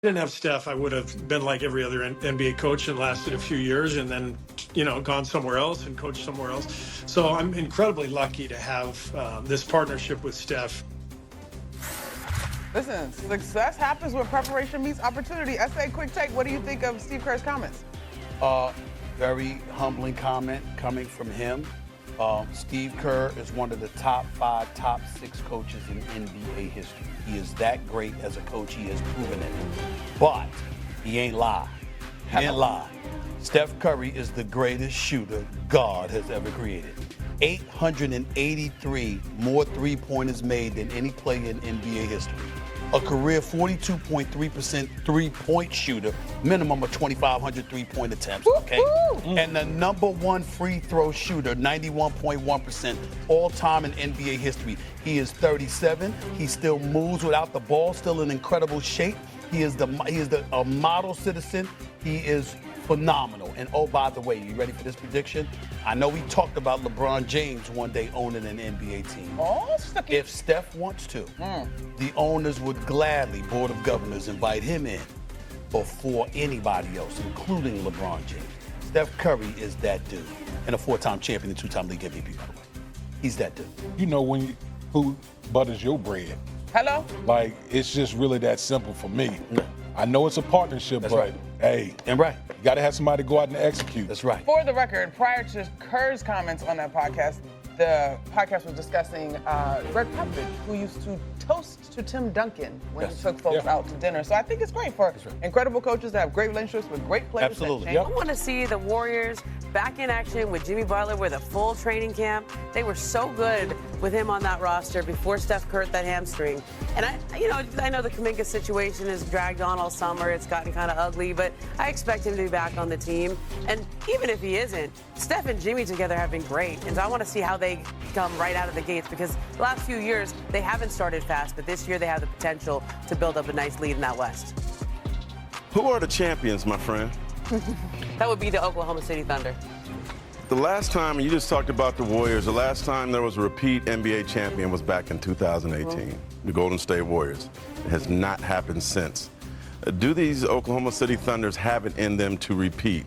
didn't have Steph, I would have been like every other NBA coach and lasted a few years and then, gone somewhere else and coached somewhere else. So I'm incredibly lucky to have this partnership with Steph. Listen, success happens when preparation meets opportunity. SA, quick take. What do you think of Steve Kerr's comments? Very humbling comment coming from him. Steve Kerr is one of the top 5, top 6 coaches in NBA history. He is that great as a coach. He has proven it. But he ain't lie. He ain't lie. Steph Curry is the greatest shooter God has ever created. 883 more three-pointers made than any player in NBA history. A career 42.3% three-point shooter, minimum of 2,500 three-point attempts, okay? And the #1 free throw shooter, 91.1% all-time in NBA history. He is 37. He still moves without the ball, still in incredible shape. He is a model citizen. He is phenomenal. And oh, by the way, you ready for this prediction? I know we talked about LeBron James one day owning an NBA team. Oh, if Steph wants to, the owners would gladly, Board of Governors, invite him in before anybody else, including LeBron James. Steph Curry is that dude. And a 4-time champion and 2-time league MVP, by the way. He's that dude. You know who butters your bread? Hello? Like, it's just really that simple for me. I know it's a partnership, That's but right. Hey, and right. You got to have somebody go out and execute. That's right. For the record, prior to Kerr's comments on that podcast, the podcast was discussing Greg Popovich, who used to toast to Tim Duncan when he took folks out to dinner. So I think it's great for incredible coaches to have great relationships with great players. Absolutely. I want to see the Warriors back in action with Jimmy Butler with a full training camp. They were so good with him on that roster before Steph Curry that hamstring. And I know the Kuminga situation has dragged on all summer. It's gotten kind of ugly, but I expect him to be back on the team. And even if he isn't, Steph and Jimmy together have been great. And so I want to see how they come right out of the gates, because the last few years they haven't started fast, but this year they have the potential to build up a nice lead in that West. Who are the champions, my friend? That would be the Oklahoma City Thunder. The last time, you just talked about the Warriors, the last time there was a repeat NBA champion was back in 2018, the Golden State Warriors. It has not happened since. Do these Oklahoma City Thunders have it in them to repeat?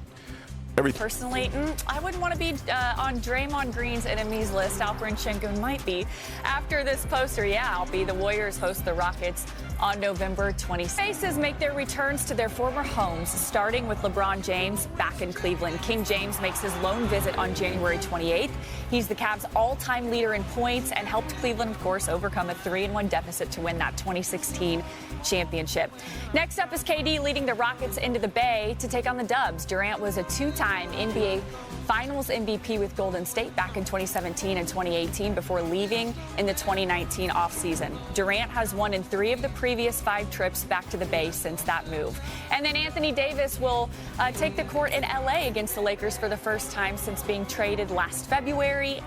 Personally, I wouldn't want to be on Draymond Green's enemies list. Alperen Sengun might be. After this poster, I'll be. The Warriors host the Rockets on November 26th. Faces make their returns to their former homes, starting with LeBron James back in Cleveland. King James makes his lone visit on January 28th. He's the Cavs' all-time leader in points and helped Cleveland, of course, overcome a 3-1 deficit to win that 2016 championship. Next up is KD leading the Rockets into the Bay to take on the Dubs. Durant was a 2-time NBA Finals MVP with Golden State back in 2017 and 2018 before leaving in the 2019 offseason. Durant has won in 3 of the previous 5 trips back to the Bay since that move. And then Anthony Davis will take the court in LA against the Lakers for the first time since being traded last February.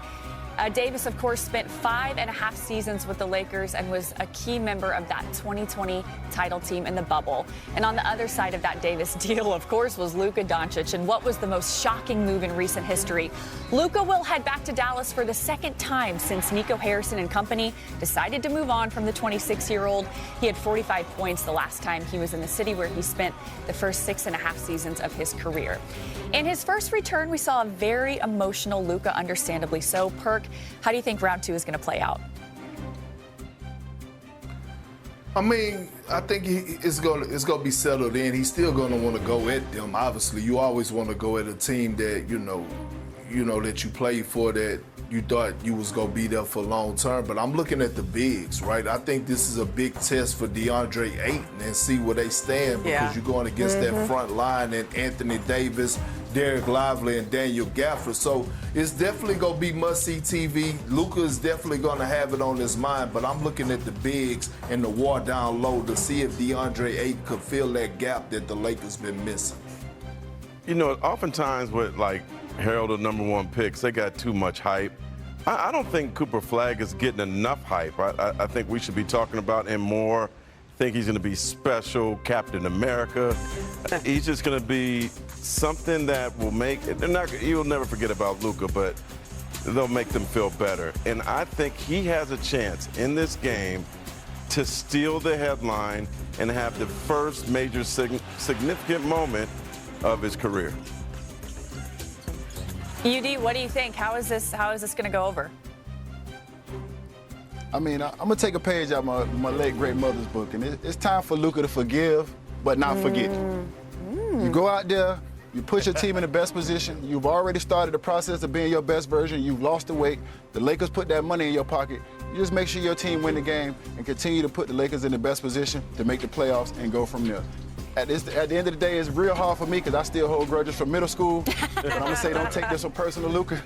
Davis, of course, spent 5.5 seasons with the Lakers and was a key member of that 2020 title team in the bubble. And on the other side of that Davis deal, of course, was Luka Doncic. And what was the most shocking move in recent history? Luka will head back to Dallas for the second time since Nico Harrison and company decided to move on from the 26-year-old. He had 45 points the last time he was in the city, where he spent the first 6.5 seasons of his career. In his first return, we saw a very emotional Luka, understandably so. Perk, how do you think round 2 is going to play out? I mean, I think it's going to be settled in. He's still going to want to go at them. Obviously, you always want to go at a team that you know that you played for, that you thought you was going to be there for long term. But I'm looking at the bigs, right? I think this is a big test for DeAndre Ayton and see where they stand, because you're going against that front line and Anthony Davis, Derek Lively, and Daniel Gafford. So it's definitely going to be must-see TV. Luka is definitely going to have it on his mind, but I'm looking at the bigs and the war down low to see if DeAndre Ayton could fill that gap that the Lakers been missing. You know, oftentimes with, like, heralded #1 picks, they got too much hype. I don't think Cooper Flagg is getting enough hype. I think we should be talking about him more. I think he's going to be special, Captain America. He's just going to be something that will make – you'll never forget about Luka, but they'll make them feel better. And I think he has a chance in this game to steal the headline and have the first major significant moment of his career. UD, what do you think? How is this going to go over? I mean, I'm going to take a page out of my late great mother's book, and it's time for Luka to forgive, but not forget. You go out there, you put your team in the best position. You've already started the process of being your best version. You've lost the weight. The Lakers put that money in your pocket. You just make sure your team win the game and continue to put the Lakers in the best position to make the playoffs and go from there. At the end of the day, it's real hard for me because I still hold grudges from middle school. But I'm going to say don't take this one personal, Luka.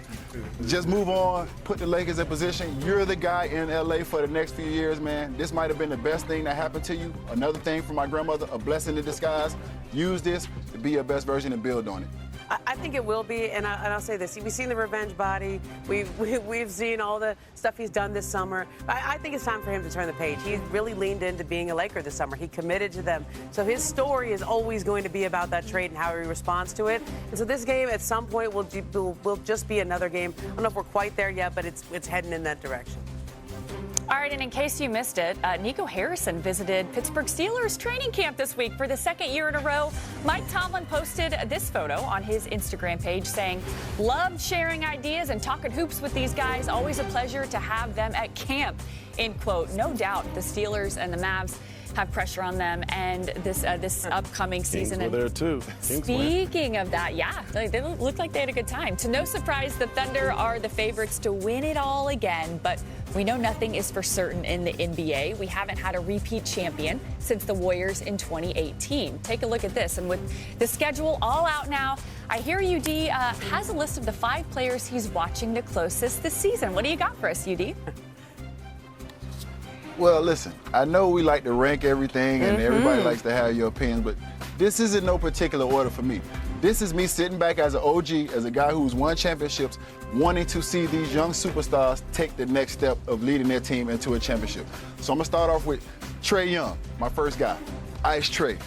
Just move on, put the Lakers in position. You're the guy in L.A. for the next few years, man. This might have been the best thing that happened to you. Another thing from my grandmother, a blessing in disguise. Use this to be your best version and build on it. I think it will be, and I'll say this. We've seen the revenge body. We've seen all the stuff he's done this summer. I think it's time for him to turn the page. He really leaned into being a Laker this summer. He committed to them. So his story is always going to be about that trade and how he responds to it. And so this game at some point will just be another game. I don't know if we're quite there yet, but it's heading in that direction. All right, and in case you missed it, Nico Harrison visited Pittsburgh Steelers training camp this week for the second year in a row. Mike Tomlin posted this photo on his Instagram page saying, "Loved sharing ideas and talking hoops with these guys. Always a pleasure to have them at camp," end quote. No doubt the Steelers and the Mavs have pressure on them and this upcoming season. Kings were there too. Speaking of that, yeah, they look like they had a good time. To no surprise, the Thunder are the favorites to win it all again, but we know nothing is for certain in the NBA. We haven't had a repeat champion since the Warriors in 2018. Take a look at this, and with the schedule all out now, I hear UD has a list of the 5 players he's watching the closest this season. What do you got for us, UD? Well, listen, I know we like to rank everything and everybody likes to have your opinions, but this is in no particular order for me. This is me sitting back as an OG, as a guy who's won championships, wanting to see these young superstars take the next step of leading their team into a championship. So I'm going to start off with Trae Young, my first guy. Ice Trae.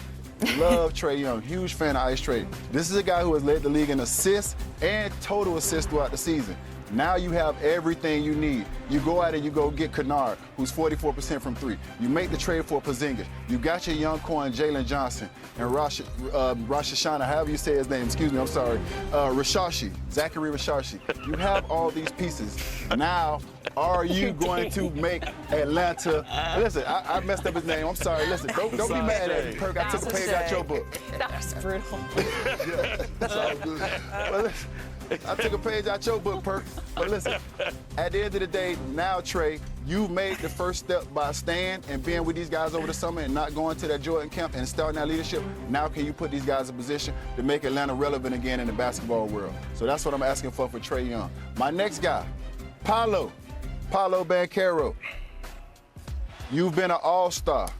Love Trae Young. Huge fan of Ice Trae. This is a guy who has led the league in assists and total assists throughout the season. Now you have everything you need. You go out and you go get Kennard, who's 44% from 3. You make the trade for Porzingis. You got your young coin, Jalen Johnson, and Rosh Hashanah, however you say his name, excuse me, I'm sorry, Zachary Rashashi. You have all these pieces. Now, are you going to make Atlanta? Listen, I messed up his name. I'm sorry. Listen, don't be mad at me, Perk. I took a page out your book. That was brutal. Yeah, that's all good. Well, listen, I took a page out your book, Perk. But listen, at the end of the day, now, Trae, you've made the first step by staying and being with these guys over the summer and not going to that Jordan camp and starting that leadership. Now can you put these guys in position to make Atlanta relevant again in the basketball world? So that's what I'm asking for Trae Young. My next guy, Paolo Banchero. You've been an all-star.